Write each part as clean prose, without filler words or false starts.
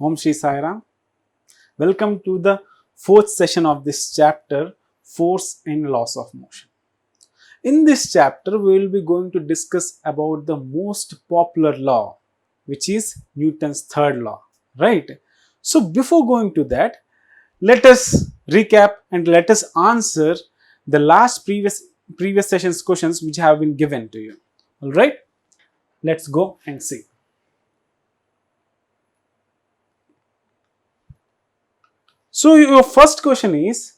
Om Shri Sai Ram. Welcome to the fourth session of this chapter, Force and Laws of Motion. In this chapter, we will be going to discuss about the most popular law, which is Newton's third law, right? So before going to that, let us recap and let us answer the last previous session's questions which have been given to you. All right, let's go and see. So your first question is,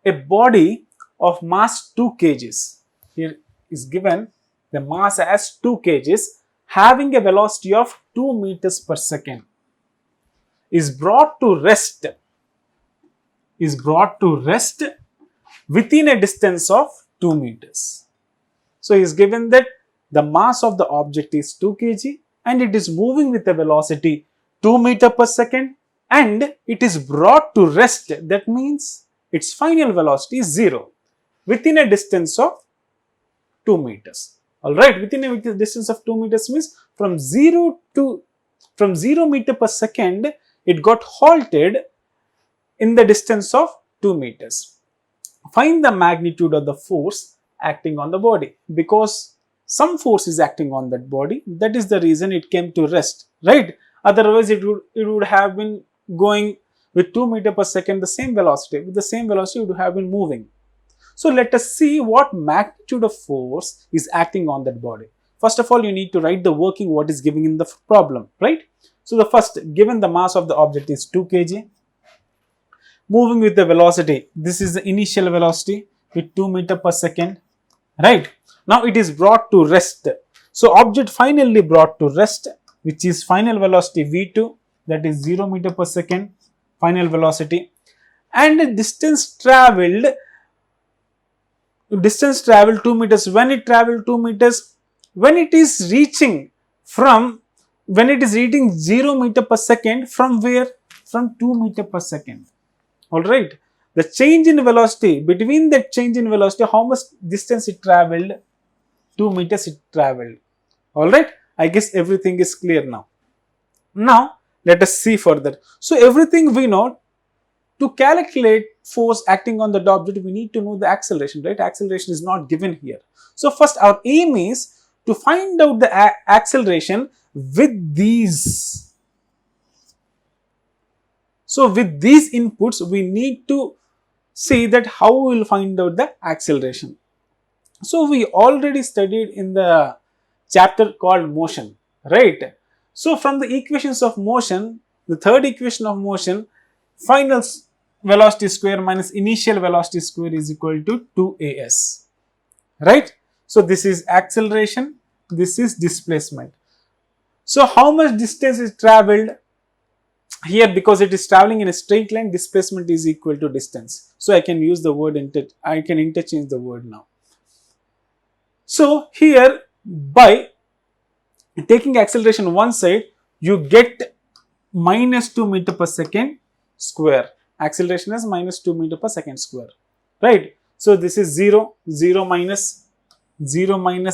a body of mass 2 kgs, here is given the mass as 2 kgs having a velocity of 2 meters per second is brought to rest within a distance of 2 meters. So he is given that the mass of the object is 2 kg and it is moving with a velocity 2 meters per second and it is brought to rest. That means its final velocity is 0 within a distance of 2 meters. Alright, within a distance of 2 meters means from 0 meter per second it got halted in the distance of 2 meters. Find the magnitude of the force acting on the body, because some force is acting on that body, that is the reason it came to rest, right? Otherwise it would have been going with 2 meters per second the same velocity, with the same velocity it would have been moving. So let us see what magnitude of force is acting on that body. First of all, you need to write the working what is given in the problem, right? So the first, given the mass of the object is 2 kg, moving with the velocity, this is the initial velocity with 2 meters per second, right? Now it is brought to rest. So object finally brought to rest, which is final velocity v2, that is 0 meter per second, final velocity, and distance traveled 2 meters. When it traveled 2 meters, when it is reaching 0 meter per second, from where? From 2 meter per second. All right, the change in velocity, between that change in velocity, how much distance it traveled? 2 meters it traveled. All right, I guess everything is clear now. Now let us see further. So everything we know. To calculate force acting on the object, we need to know the acceleration, right? Acceleration is not given here. So first our aim is to find out the acceleration with these. So with these inputs, we need to see that how we will find out the acceleration. So we already studied in the chapter called motion, right? So from the equations of motion, the third equation of motion, final velocity square minus initial velocity square is equal to 2as, right? So this is acceleration, this is displacement. So how much distance is traveled? Here, because it is traveling in a straight line, displacement is equal to distance. So I can use the word, I can interchange the word now. So here, by taking acceleration one side, you get minus 2 meter per second square. Acceleration is minus 2 meter per second square, right? So this is 0 minus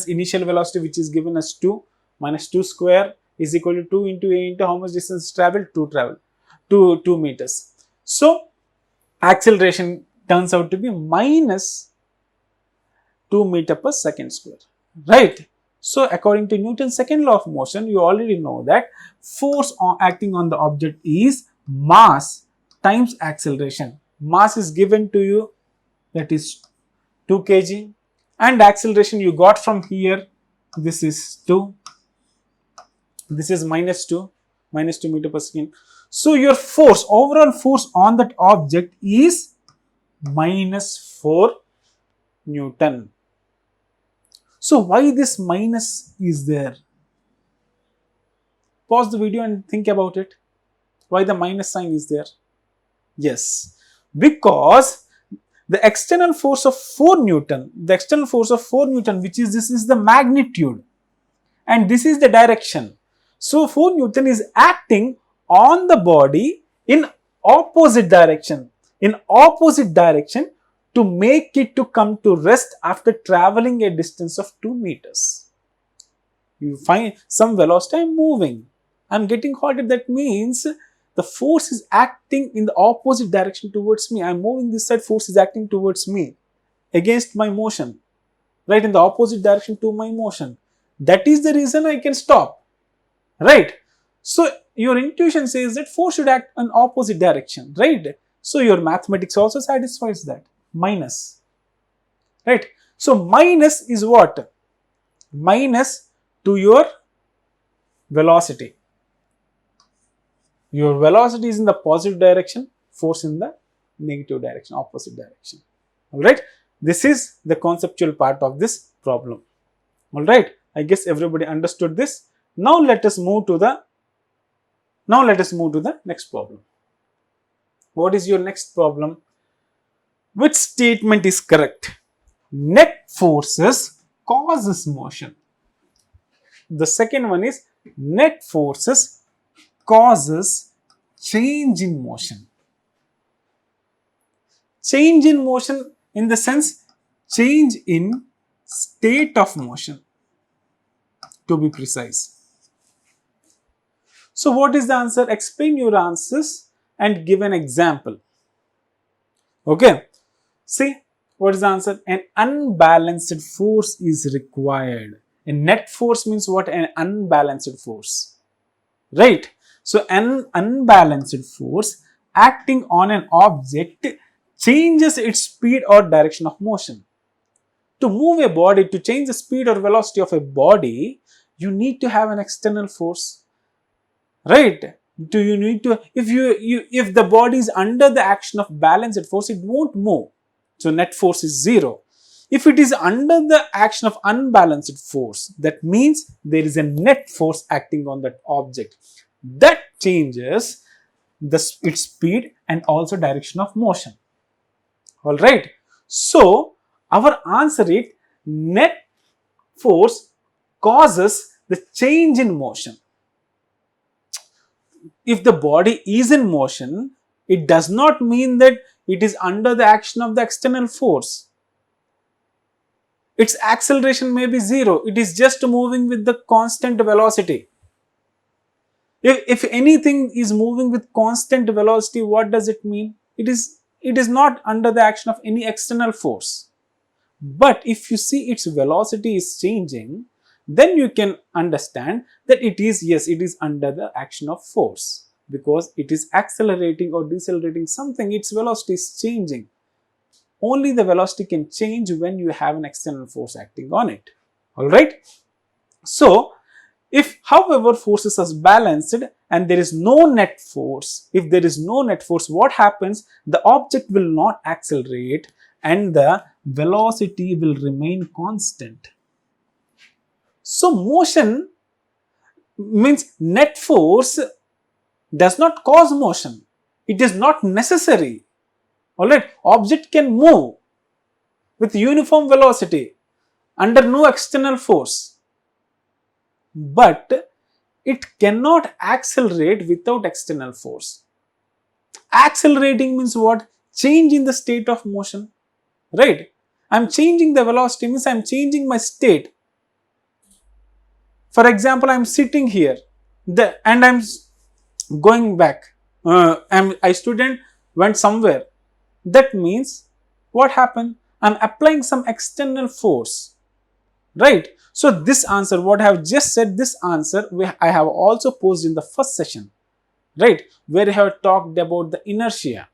initial velocity, which is given as 2, minus 2 square is equal to 2 into a into how much distance traveled? 2 meters. So acceleration turns out to be minus 2 meter per second square, right? So according to Newton's second law of motion, you already know that force acting on the object is mass times acceleration. Mass is given to you, that is 2 kg, and acceleration you got from here, this is 2, this is minus 2 meter per second. So your force, overall force on that object is minus 4 Newton. So why this minus is there? Pause the video and think about it. Why the minus sign is there? Yes, because the external force of 4 Newton, which is this is the magnitude and this is the direction. So 4 Newton is acting on the body in opposite direction, to make it to come to rest after traveling a distance of 2 meters. You find some velocity moving. I'm getting halted. That means the force is acting in the opposite direction towards me. I'm moving this side, force is acting towards me against my motion, right, in the opposite direction to my motion. That is the reason I can stop, right? So your intuition says that force should act in opposite direction, right? So your mathematics also satisfies that. Minus, right? So minus is what? Minus to your velocity. Your velocity is in the positive direction, force in the negative direction, opposite direction. Alright, this is the conceptual part of this problem. Alright, I guess everybody understood this. Now let us move to the next problem. What is your next problem? Which statement is correct? Net forces causes motion. The second one is net forces causes change in motion. Change in motion in the sense change in state of motion, to be precise. So what is the answer? Explain your answers and give an example. Okay. See, what is the answer? An unbalanced force is required. A net force means what? An unbalanced force, right? So an unbalanced force acting on an object changes its speed or direction of motion. To move a body, to change the speed or velocity of a body, you need to have an external force, right? Do you need to, if the body is under the action of balanced force, it won't move. So net force is 0. If it is under the action of unbalanced force, that means there is a net force acting on that object that changes its speed and also direction of motion. Alright. So our answer is net force causes the change in motion. If the body is in motion, it does not mean that it is under the action of the external force. Its acceleration may be 0. It is just moving with the constant velocity. If anything is moving with constant velocity, what does it mean? It is not under the action of any external force. But if you see its velocity is changing, then you can understand that it is under the action of force, because it is accelerating or decelerating something, its velocity is changing. Only the velocity can change when you have an external force acting on it. Alright. So if however forces are balanced and there is no net force, if there is no net force, what happens? The object will not accelerate and the velocity will remain constant. So motion means net force does not cause motion. It is not necessary. Alright, object can move with uniform velocity under no external force, but it cannot accelerate without external force. Accelerating means what? Change in the state of motion, right? I am changing the velocity means I am changing my state. For example, I am sitting here and I am going back. A student went somewhere. That means what happened? I am applying some external force, right? So this answer, what I have just said, this answer I have also posed in the first session, right? Where I have talked about the inertia,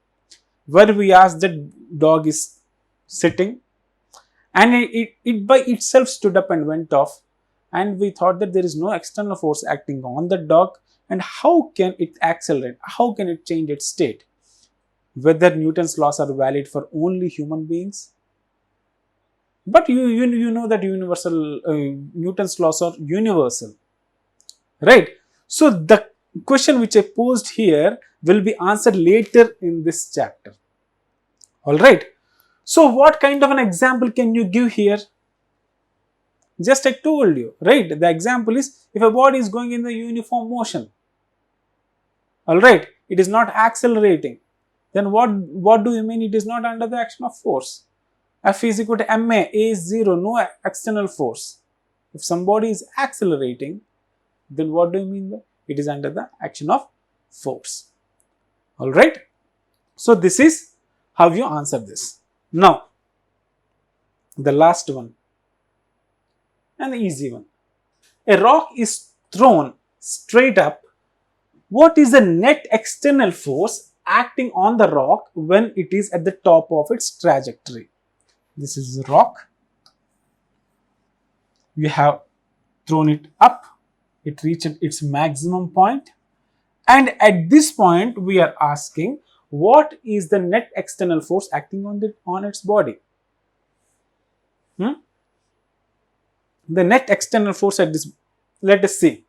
where we asked that dog is sitting and it by itself stood up and went off, and we thought that there is no external force acting on the dog, and how can it accelerate? How can it change its state? Whether Newton's laws are valid for only human beings? But you know that Newton's laws are universal, right? So the question which I posed here will be answered later in this chapter. Alright. So what kind of an example can you give here? Just I told you, right? The example is if a body is going in the uniform motion, alright, it is not accelerating. Then what do you mean it is not under the action of force? F is equal to ma, a is 0, no external force. If somebody is accelerating, then what do you mean by? It is under the action of force. Alright. So this is how you answer this. Now, the last one, an easy one. A rock is thrown straight up. What is the net external force acting on the rock when it is at the top of its trajectory? This is a rock. We have thrown it up. It reached its maximum point. And at this point, we are asking, what is the net external force acting on its body? The net external force at this, let us see.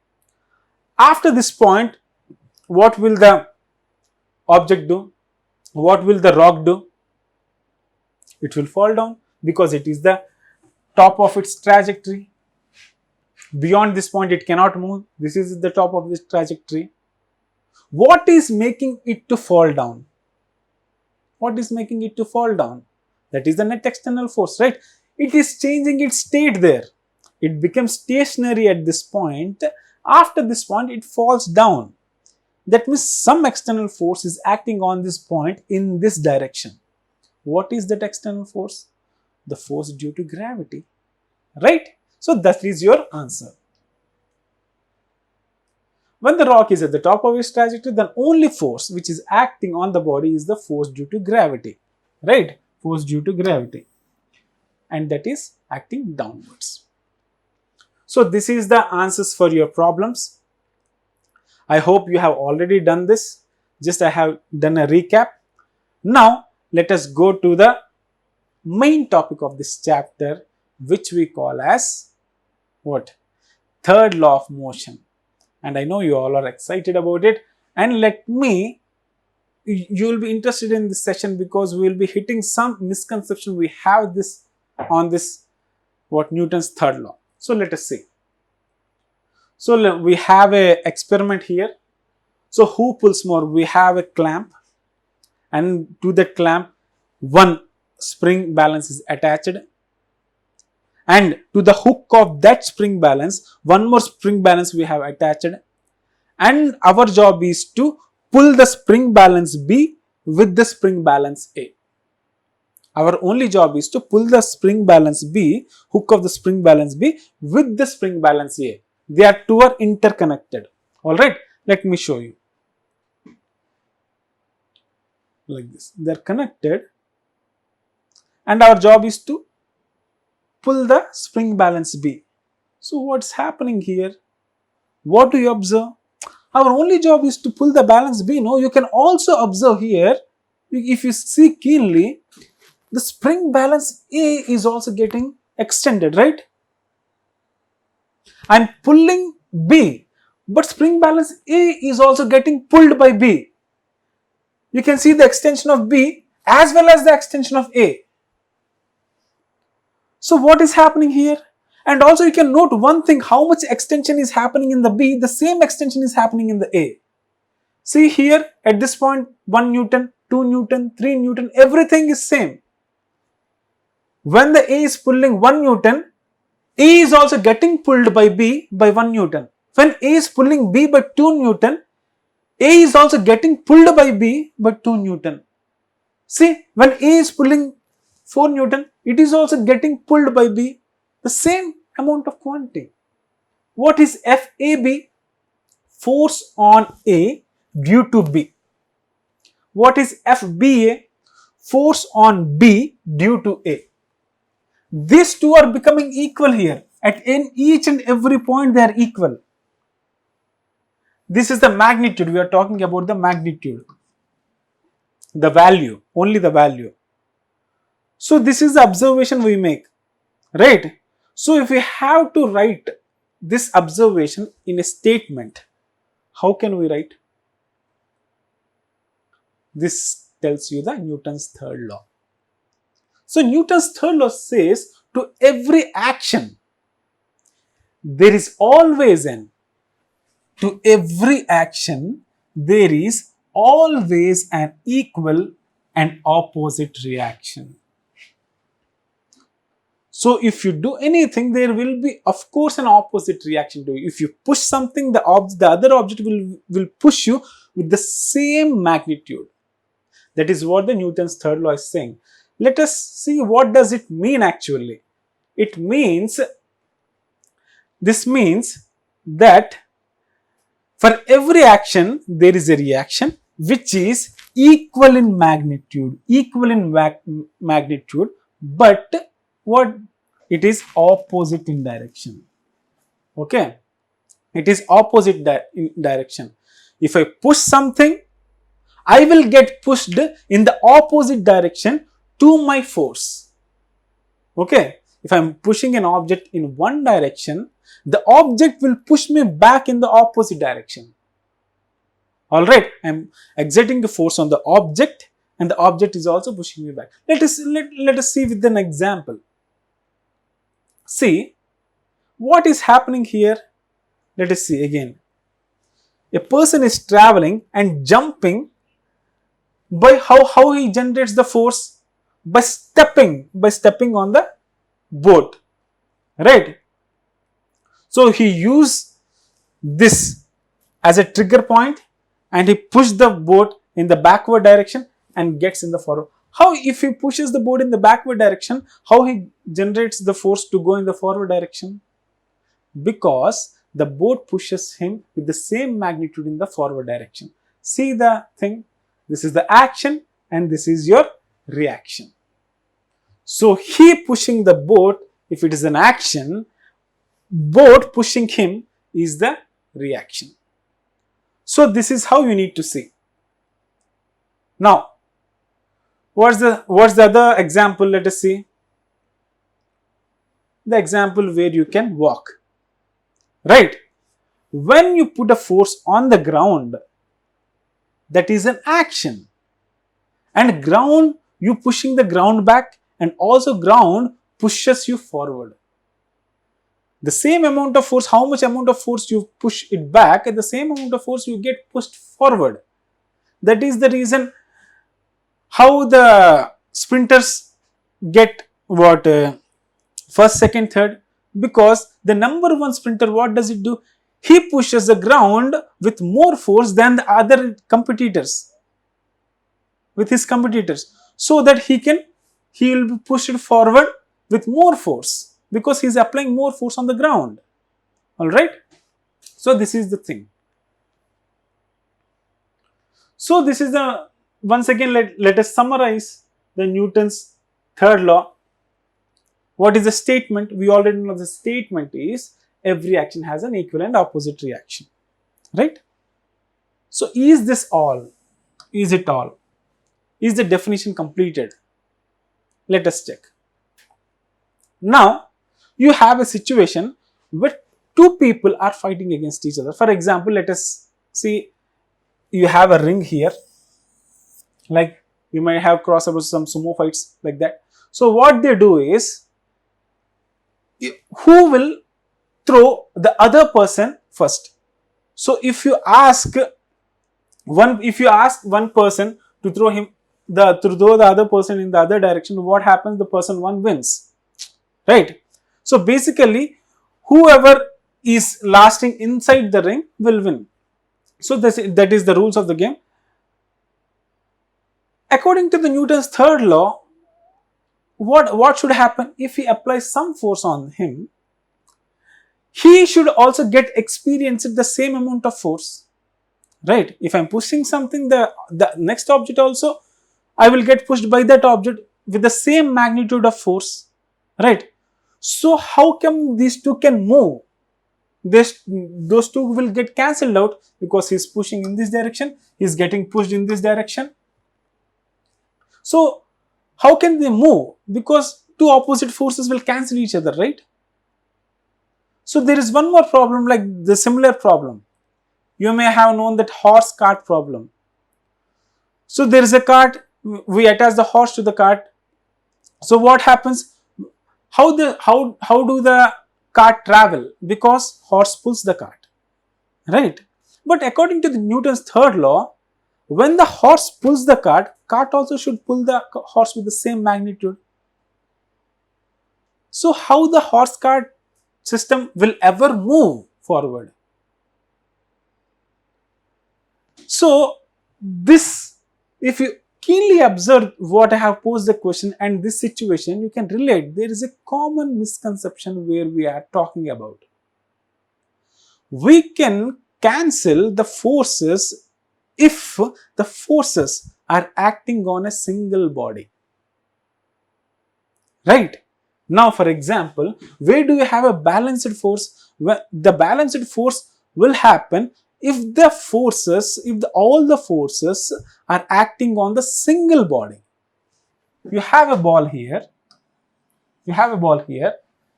After this point, what will the object do? What will the rock do? It will fall down because it is the top of its trajectory. Beyond this point, it cannot move. This is the top of this trajectory. What is making it to fall down? What is making it to fall down? That is the net external force, right? It is changing its state there. It becomes stationary at this point. After this point, it falls down. That means some external force is acting on this point in this direction. What is that external force? The force due to gravity, right? So that is your answer. When the rock is at the top of its trajectory, then only force which is acting on the body is the force due to gravity, right? Force due to gravity, and that is acting downwards. So this is the answers for your problems. I hope you have already done this. Just I have done a recap. Now let us go to the main topic of this chapter, which we call as what? Third law of motion. And I know you all are excited about it. And you will be interested in this session because we will be hitting some misconception we have this on this, what, Newton's third law. So let us see. So we have a experiment here. So who pulls more? We have a clamp, and to that clamp one spring balance is attached, and to the hook of that spring balance one more spring balance we have attached, and our job is to pull the spring balance B with the spring balance A. Our only job is to pull the spring balance B, hook of the spring balance B with the spring balance A. They are two are interconnected. Alright, let me show you. Like this. They are connected, and our job is to pull the spring balance B. So what's happening here? What do you observe? Our only job is to pull the balance B. No, you can also observe here, if you see keenly, the spring balance A is also getting extended, right? I'm pulling B, but spring balance A is also getting pulled by B. You can see the extension of B as well as the extension of A. So what is happening here? And also you can note one thing, how much extension is happening in the B, the same extension is happening in the A. See here at this point 1 Newton, 2 Newton, 3 Newton, everything is same. When the A is pulling 1 Newton, A is also getting pulled by B by 1 Newton. When A is pulling B by 2 Newton, A is also getting pulled by B by 2 Newton. See, when A is pulling 4 Newton, it is also getting pulled by B, the same amount of quantity. What is FAB? Force on A due to B. What is FBA? Force on B due to A. These two are becoming equal here. At each and every point they are equal. This is the magnitude. We are talking about the magnitude. The value, only the value. So this is the observation we make, right? So if we have to write this observation in a statement, how can we write? This tells you the Newton's third law. So Newton's third law says to every action, there is always to every action, there is always an equal and opposite reaction. So if you do anything, there will be of course an opposite reaction to it. If you push something, the other object will push you with the same magnitude. That is what the Newton's third law is saying. Let us see what does it mean actually. This means that for every action there is a reaction which is equal in magnitude, but what it is opposite in direction. Okay, it is opposite in direction. If I push something, I will get pushed in the opposite direction to my force. Okay, if I am pushing an object in one direction, the object will push me back in the opposite direction. Alright, I am exerting the force on the object and the object is also pushing me back. Let us see with an example. See what is happening here. Let us see again. A person is traveling and jumping. By how he generates the force? By stepping on the boat, right? So he used this as a trigger point and he pushed the boat in the backward direction and gets in the forward. How, if he pushes the boat in the backward direction, how he generates the force to go in the forward direction? Because the boat pushes him with the same magnitude in the forward direction. See the thing? This is the action and this is your reaction. So he pushing the boat, if it is an action, boat pushing him is the reaction. So this is how you need to see. Now, what's the other example? Let us see. The example where you can walk, right? When you put a force on the ground, that is an action, and ground, you pushing the ground back, and also ground pushes you forward. The same amount of force, how much amount of force you push it back, at the same amount of force you get pushed forward. That is the reason how the sprinters get what first, second, third, because the number one sprinter, what does it do? He pushes the ground with more force than the other competitors, with his competitors, so that he will be pushed forward with more force because he is applying more force on the ground. Alright. So this is the thing. So this is the, once again let us summarize the Newton's third law. What is the statement? We already know the statement is every action has an equal and opposite reaction, right? So is this all? Is it all? Is the definition completed? Let us check. Now you have a situation where two people are fighting against each other. For example, let us see, you have a ring here, like you might have crossovers, some sumo fights like that. So what they do is, who will throw the other person first? So if you ask one person to throw the other person in the other direction, what happens? The person one wins, right? So basically, whoever is lasting inside the ring will win. So that is the rules of the game. According to the Newton's third law, what should happen? If he applies some force on him, he should also get experienced the same amount of force, right? If I am pushing something, the next object also, I will get pushed by that object with the same magnitude of force, right? So how come these two can move? Those two will get cancelled out because he is pushing in this direction, he is getting pushed in this direction. So how can they move? Because two opposite forces will cancel each other, right? So there is one more problem, like the similar problem. You may have known that horse cart problem. So there is a cart, we attach the horse to the cart. So what happens? How do the cart travel? Because horse pulls the cart, right? But according to the Newton's third law, when the horse pulls the cart also should pull the horse with the same magnitude. So how the horse cart system will ever move forward? So this, if you keenly observe what I have posed the question and this situation, you can relate. There is a common misconception where we are talking about. We can cancel the forces if the forces are acting on a single body. Right? Now, for example, where do you have a balanced force? Well, the balanced force will happen if the forces, all the forces are acting on the single body. You have a ball here,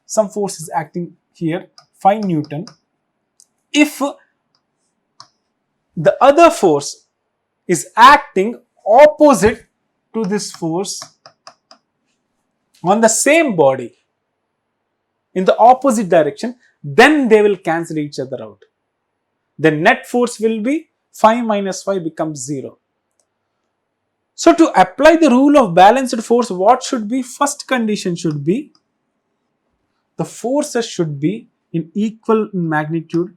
some force is acting here, 5 Newton. If the other force is acting opposite to this force on the same body in the opposite direction, then they will cancel each other out. The net force will be 5 minus 5 becomes 0. So to apply the rule of balanced force, what should be? First condition should be the forces should be in equal in magnitude,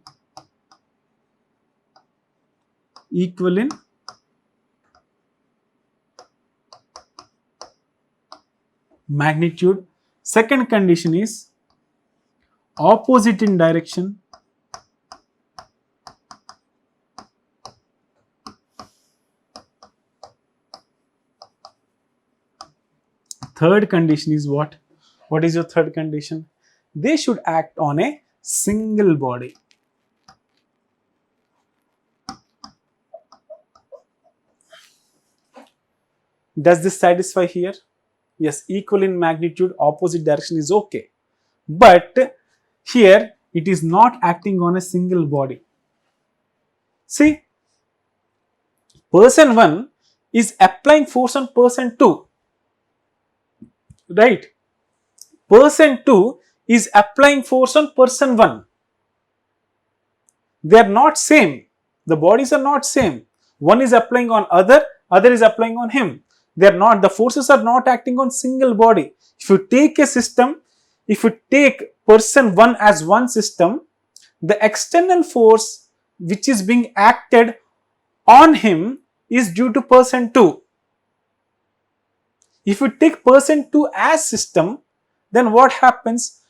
equal in magnitude. Second condition is opposite in direction. Third condition is what? What is your third condition? They should act on a single body. Does this satisfy here? Yes, equal in magnitude, opposite direction is okay. But here it is not acting on a single body. See, person 1 is applying force on person 2. Right? Person 2 is applying force on person 1. They are not same. The bodies are not same. One is applying on other is applying on him. They are not, the forces are not acting on single body. If you take a system, if you take person 1 as one system, the external force which is being acted on him is due to person 2. If you take person 2 as system, then what happens?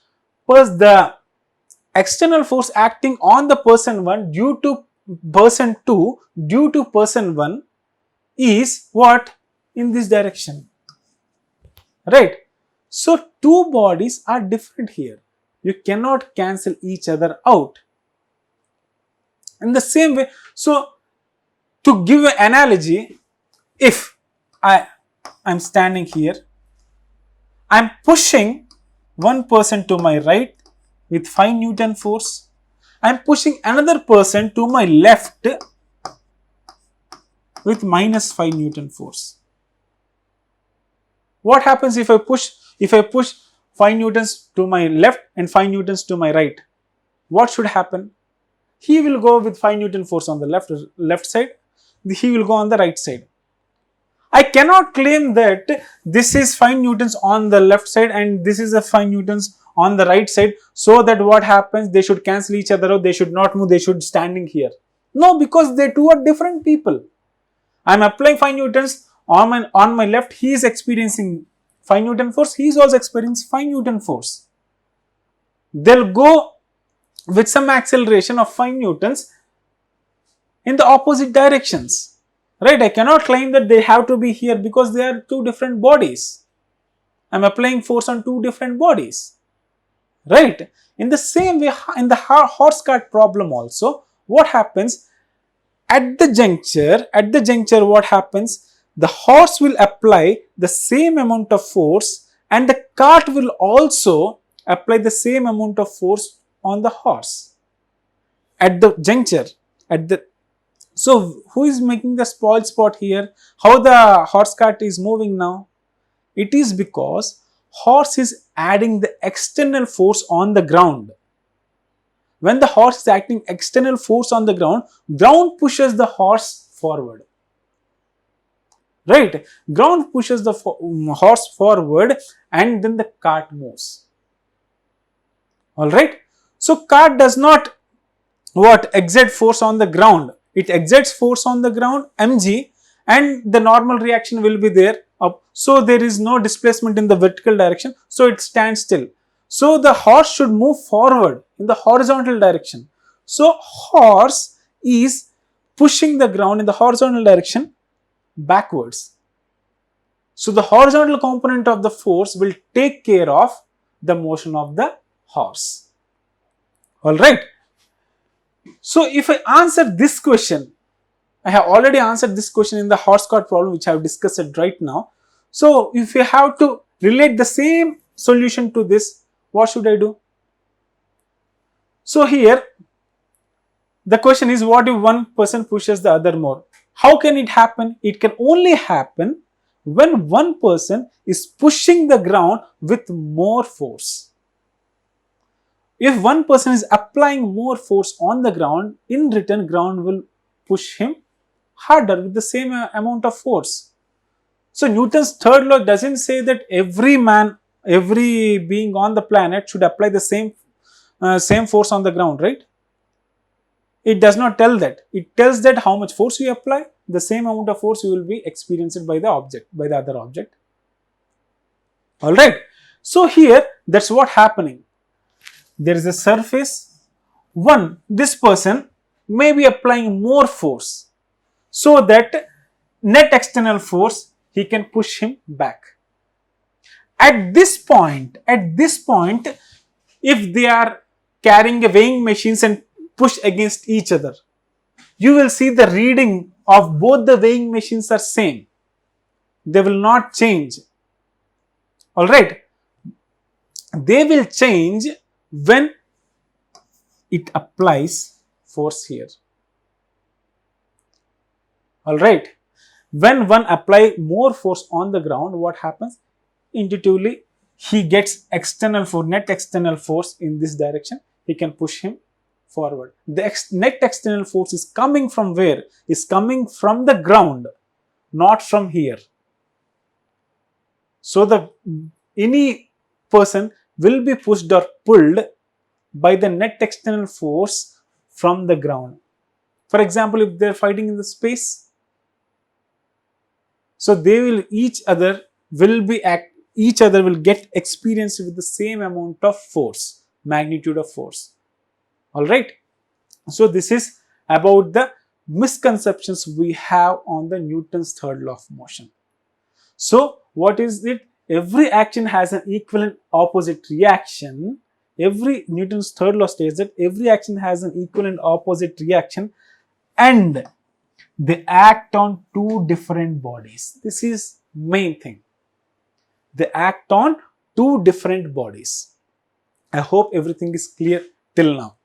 First, the external force acting on the person 1 due to person 2 due to person 1 is what? In this direction. Right? So two bodies are different here. You cannot cancel each other out. In the same way, so to give an analogy, if I'm standing here, I'm pushing one person to my right with 5 Newton force. I'm pushing another person to my left with minus 5 Newton force. What happens if I push 5 newtons to my left and 5 newtons to my right? What should happen? He will go with 5 Newton force on the left side. He will go on the right side. I cannot claim that this is 5 newtons on the left side and this is a 5 newtons on the right side, so that what happens? They should cancel each other out. They should not move. They should standing here. No, because they two are different people. I am applying 5 newtons on my left. He is experiencing 5 Newton force. He is also experiencing 5 Newton force. They'll go with some acceleration of 5 newtons in the opposite directions. Right? I cannot claim that they have to be here because they are two different bodies. I am applying force on two different bodies. Right? In the same way, in the horse cart problem also, what happens? At the juncture, what happens? The horse will apply the same amount of force and the cart will also apply the same amount of force on the horse. At the juncture, so who is making the spoil spot here? How the horse cart is moving now? It is because horse is adding the external force on the ground. When the horse is acting external force on the ground pushes the horse forward. Right? Ground pushes the horse forward and then the cart moves. Alright. So car does not what exert force on the ground. It exerts force on the ground mg, and the normal reaction will be there up. So there is no displacement in the vertical direction, so it stands still. So the horse should move forward in the horizontal direction. So horse is pushing the ground in the horizontal direction backwards. So the horizontal component of the force will take care of the motion of the horse. Alright. So if I answer this question, I have already answered this question in the horse cart problem which I have discussed it right now. So if you have to relate the same solution to this, what should I do? So here the question is, what if one person pushes the other more? How can it happen? It can only happen when one person is pushing the ground with more force. If one person is applying more force on the ground, in return ground will push him harder with the same amount of force. So Newton's third law doesn't say that every man, every being on the planet should apply the same force on the ground, right? It does not tell that. It tells that how much force you apply, the same amount of force you will be experienced by the object, by the other object. Alright. So here that's what happening. There is a surface. This person may be applying more force, so that net external force he can push him back. At this point, if they are carrying a weighing machines and push against each other, you will see the reading of both the weighing machines are same. They will not change. Alright. They will change when it applies force here. Alright. When one apply more force on the ground, what happens? Intuitively, he gets external force, net external force in this direction. He can push him forward. The net external force is coming from where? Is coming from the ground, not from here. So any person will be pushed or pulled by the net external force from the ground. For example, if they are fighting in the space, so they will each other will get experienced with the same amount of force, magnitude of force. Alright. So this is about the misconceptions we have on the Newton's third law of motion. So what is it? Every action has an equivalent opposite reaction. Newton's third law states that every action has an equivalent opposite reaction and they act on two different bodies. This is main thing. They act on two different bodies. I hope everything is clear till now.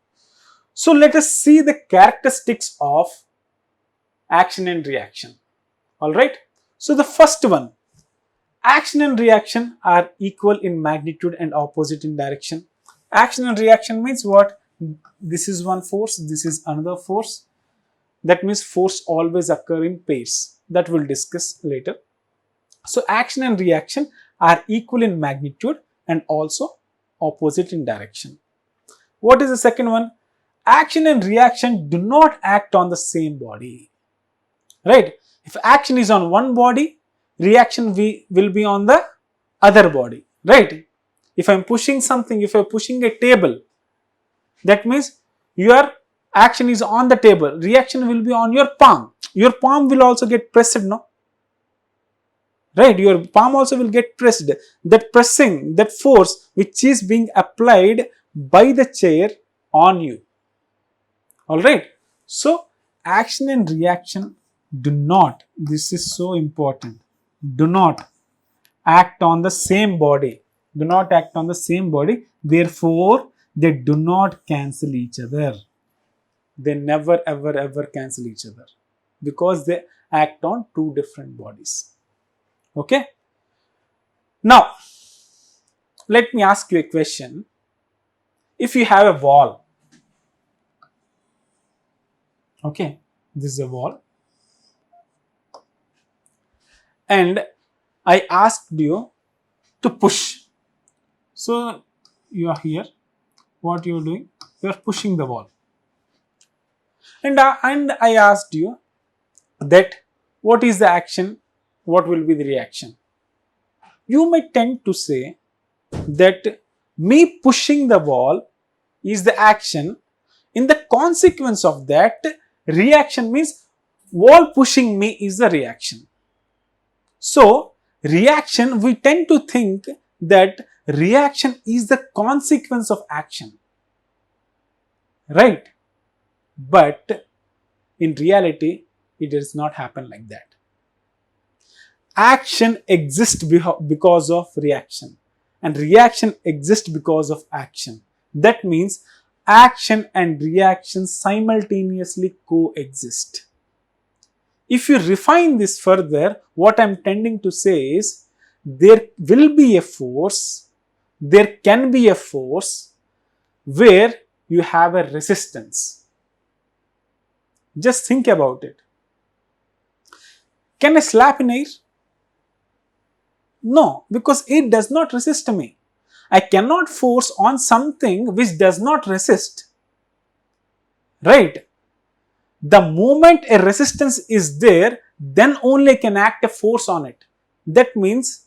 So let us see the characteristics of action and reaction. Alright. So the first one, action and reaction are equal in magnitude and opposite in direction. Action and reaction means what? This is one force, this is another force. That means force always occur in pairs. That we'll discuss later. So action and reaction are equal in magnitude and also opposite in direction. What is the second one? Action and reaction do not act on the same body. Right? If action is on one body, reaction will be on the other body. Right? If I'm pushing something, if I'm pushing a table, that means your action is on the table, reaction will be on your palm. Your palm will also get pressed, no? Right? Your palm also will get pressed. That pressing, that force which is being applied by the chair on you. Alright. So action and reaction do not, this is so important, do not act on the same body. Do not act on the same body. Therefore, they do not cancel each other. They never ever cancel each other because they act on two different bodies. Okay. Now, let me ask you a question. If you have a wall, okay, this is a wall, and I asked you to push. So you are here, what you are doing? You are pushing the wall. And I asked you that what is the action, what will be the reaction? You may tend to say that me pushing the wall is the action. In the consequence of that, reaction means wall pushing me is the reaction. So, reaction, we tend to think that reaction is the consequence of action, right? But in reality, it does not happen like that. Action exists because of reaction, and reaction exists because of action. That means action and reaction simultaneously coexist. If you refine this further, what I am tending to say is there will be a force, there can be a force where you have a resistance. Just think about it. Can I slap in air? No, because it does not resist me. I cannot force on something which does not resist. Right? The moment a resistance is there, then only I can act a force on it. That means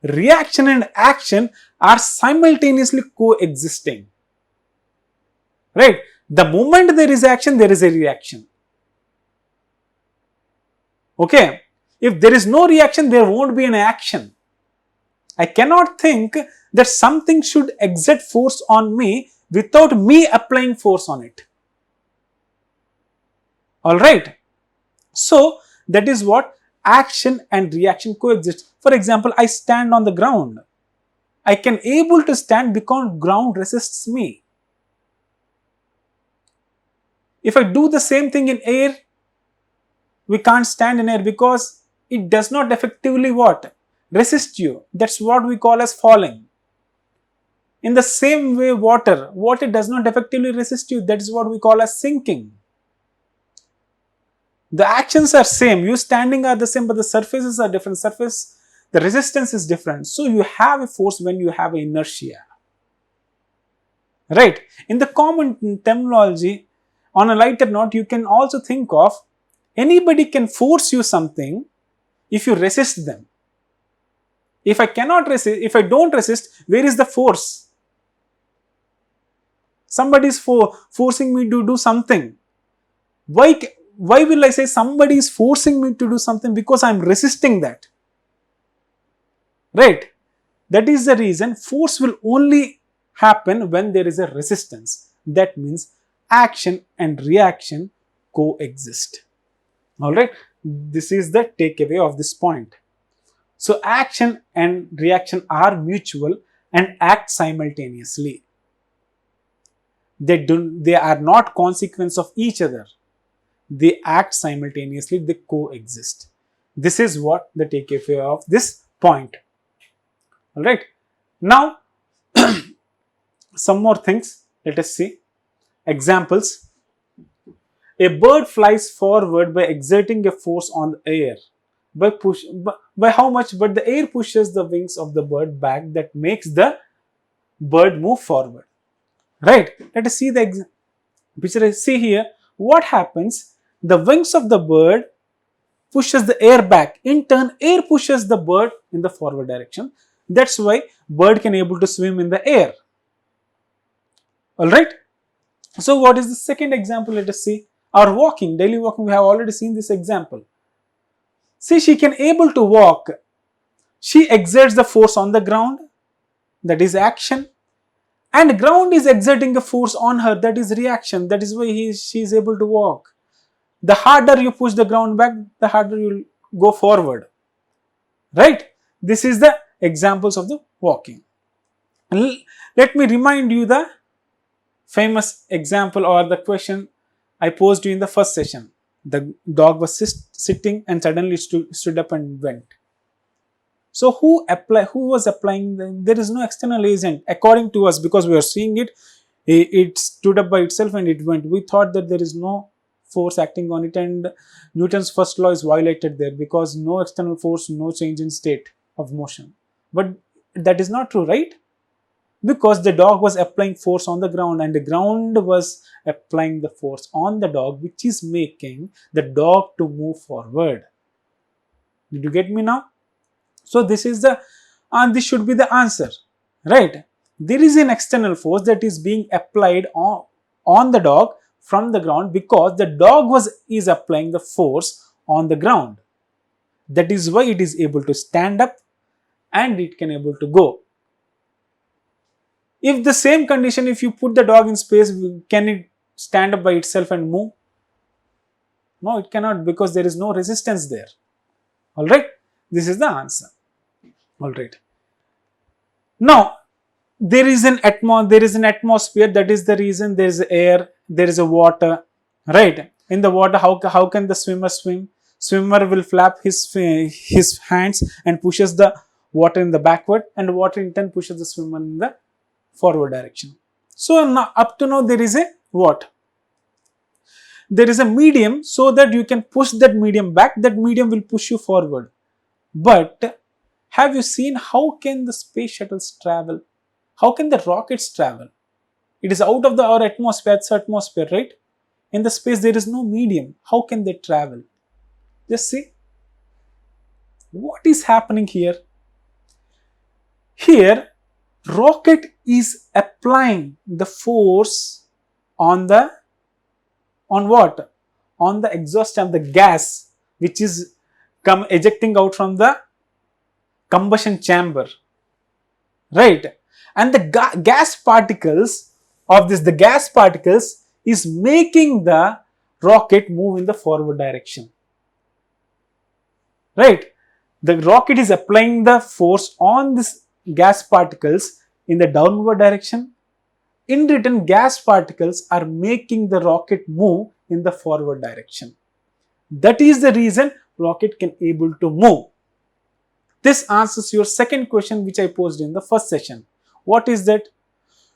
reaction and action are simultaneously coexisting. Right? The moment there is action, there is a reaction. Okay? If there is no reaction, there won't be an action. I cannot think that something should exert force on me without me applying force on it. Alright. So, that is what action and reaction coexist. For example, I stand on the ground. I can able to stand because ground resists me. If I do the same thing in air, we can't stand in air because it does not effectively what? Resist you. That's what we call as falling. In the same way, water does not effectively resist you. That is what we call as sinking. The actions are same. You standing are the same, but the surfaces are different. The resistance is different. So you have a force when you have inertia. Right? In the common terminology, on a lighter note, you can also think of anybody can force you something if you resist them. If I cannot resist, if I don't resist, where is the force? Somebody is forcing me to do something. Why will I say somebody is forcing me to do something? Because I am resisting that. Right? That is the reason force will only happen when there is a resistance. That means action and reaction coexist. Alright? This is the takeaway of this point. So, action and reaction are mutual and act simultaneously. They are not consequence of each other. They act simultaneously, they coexist. This is what the takeaway of this point. Alright. Now, some more things. Let us see. Examples. A bird flies forward by exerting a force on the air. By how much? But the air pushes the wings of the bird back, that makes the bird move forward. Right? Let us see the picture. See here. What happens? The wings of the bird pushes the air back. In turn, air pushes the bird in the forward direction. That's why bird can able to swim in the air. Alright. So what is the second example? Let us see. Our walking, daily walking, we have already seen this example. See, she can able to walk. She exerts the force on the ground. That is action. And ground is exerting a force on her. That is reaction. That is why she is able to walk. The harder you push the ground back, the harder you will go forward. Right? This is the examples of the walking. Let me remind you the famous example or the question I posed you in the first session. The dog was sitting and suddenly stood up and went. So who was applying? There is no external agent according to us, because we are seeing it. It stood up by itself and it went. We thought that there is no force acting on it, and Newton's first law is violated there, because no external force, no change in state of motion. But that is not true, right? Because the dog was applying force on the ground and the ground was applying the force on the dog, which is making the dog to move forward. Did you get me now? So this is the, and this should be the answer, right? There is an external force that is being applied on the dog from the ground because the dog is applying the force on the ground. That is why it is able to stand up and it can able to go. If the same condition, if you put the dog in space, can it stand up by itself and move? No, it cannot, because there is no resistance there. Alright, this is the answer. Alright. Now, there is an atmosphere, that is the reason there is air, there is a water, right? In the water, how can the swimmer swim? Swimmer will flap his hands and pushes the water in the backward, and water in turn pushes the swimmer in the forward direction. So now, up to now, there is a what? There is a medium, so that you can push that medium back, that medium will push you forward. But have you seen how can the space shuttles travel? How can the rockets travel? It is out of our atmosphere, it's atmosphere, right? In the space there is no medium. How can they travel? Just see. What is happening here? Here, rocket is applying the force on what? On the exhaust and the gas which is ejecting out from the combustion chamber, right? And the gas particles is making the rocket move in the forward direction, right? The rocket is applying the force on this gas particles in the downward direction. In return, gas particles are making the rocket move in the forward direction. That is the reason rocket can able to move. This answers your second question which I posed in the first session. What is that?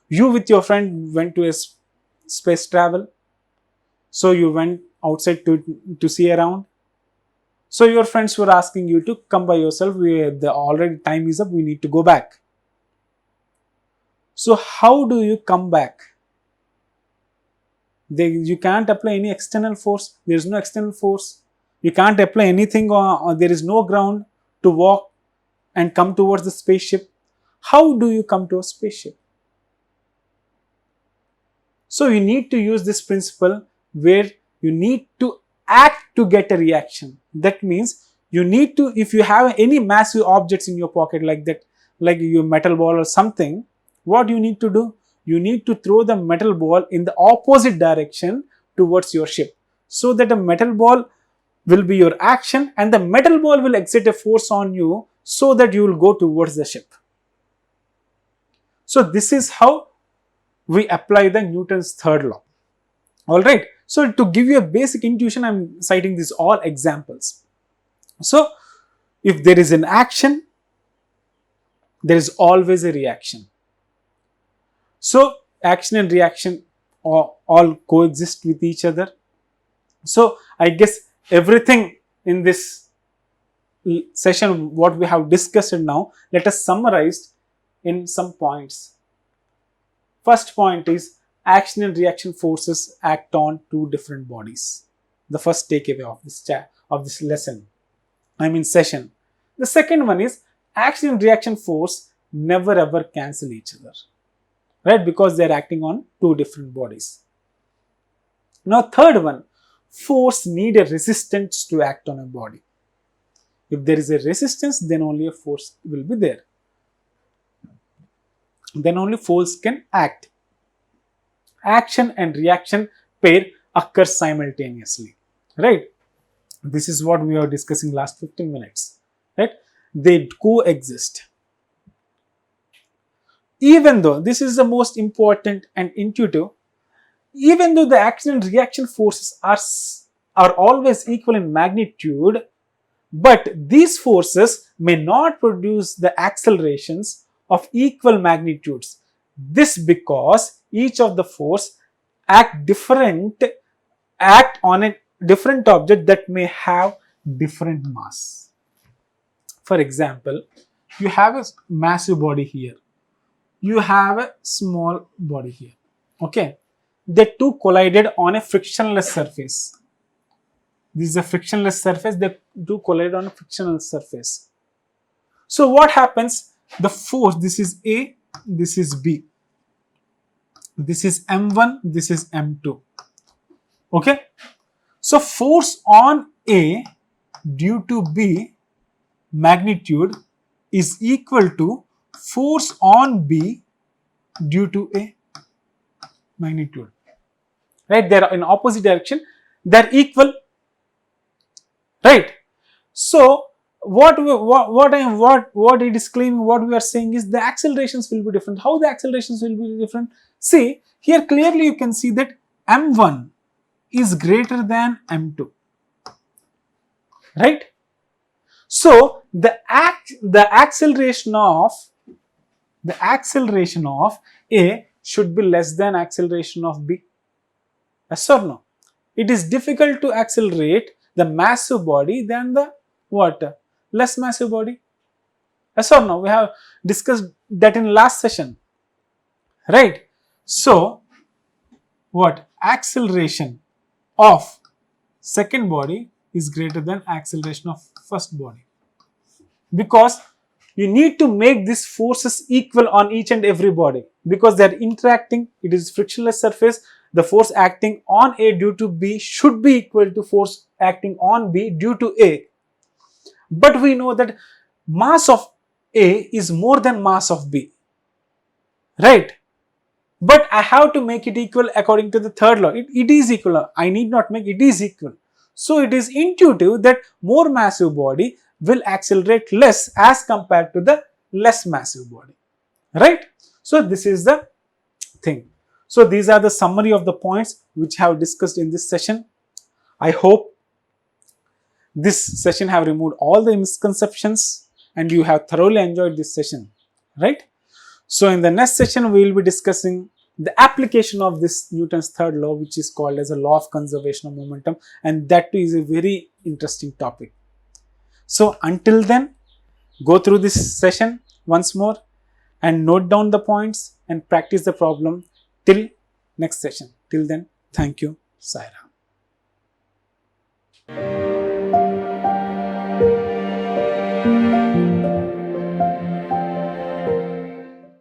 You with your friend went to a space travel. So you went outside to see around. So your friends were asking you to come by yourself. The already time is up. We need to go back. So how do you come back? You can't apply any external force. There is no external force. You can't apply anything, or there is no ground to walk and come towards the spaceship. How do you come to a spaceship? So you need to use this principle where you need to act to get a reaction. That means you need to, if you have any massive objects in your pocket like that, like your metal ball or something, what you need to do? You need to throw the metal ball in the opposite direction towards your ship, so that the metal ball will be your action and the metal ball will exert a force on you so that you will go towards the ship. So this is how we apply the Newton's third law. Alright, so to give you a basic intuition, I am citing these all examples. So if there is an action, there is always a reaction. So action and reaction all coexist with each other. So I guess everything in this session what we have discussed now, let us summarize in some points. First point is action and reaction forces act on two different bodies. The first takeaway of this lesson, session. The second one is action and reaction force never ever cancel each other, right? Because they are acting on two different bodies. Now third one, force need a resistance to act on a body. If there is a resistance, then only a force will be there. Then only force can act. Action and reaction pair occur simultaneously, right? This is what we are discussing last 15 minutes, right? They coexist. Even though this is the most important and intuitive, even though the action and reaction forces are always equal in magnitude, but these forces may not produce the accelerations of equal magnitudes. This because each of the force act on a different object that may have different mass. For example, you have a massive body here. you have a small body here. Okay, the two collided on a frictionless surface. This is a frictionless surface. They do collide on a frictionless surface. So what happens? The force, this is A, this is B. This is M1, this is M2. Okay. So force on A due to B magnitude is equal to force on B due to A magnitude. Right? They are in opposite direction. They are equal. Right? So what it is claiming, what we are saying is the accelerations will be different. How the accelerations will be different? See, here clearly you can see that M1 is greater than M2. Right? So the acceleration of A should be less than acceleration of B. Yes or no? It is difficult to accelerate the massive body than the what? Less massive body. Yes or no? We have discussed that in last session. Right? So what? Acceleration of second body is greater than acceleration of first body. Because you need to make these forces equal on each and every body, because they are interacting. It is frictionless surface. The force acting on A due to B should be equal to force acting on B due to A. But we know that mass of A is more than mass of B. Right? But I have to make it equal according to the third law. It is equal. I need not make it is equal. So it is intuitive that more massive body will accelerate less as compared to the less massive body. Right? So this is the thing. So these are the summary of the points which I have discussed in this session. I hope this session have removed all the misconceptions and you have thoroughly enjoyed this session. Right? So in the next session we will be discussing the application of this Newton's third law, which is called as a law of conservation of momentum, and that is a very interesting topic. So until then, go through this session once more and note down the points and practice the problem till next session. Till then, thank you. Sai Ram.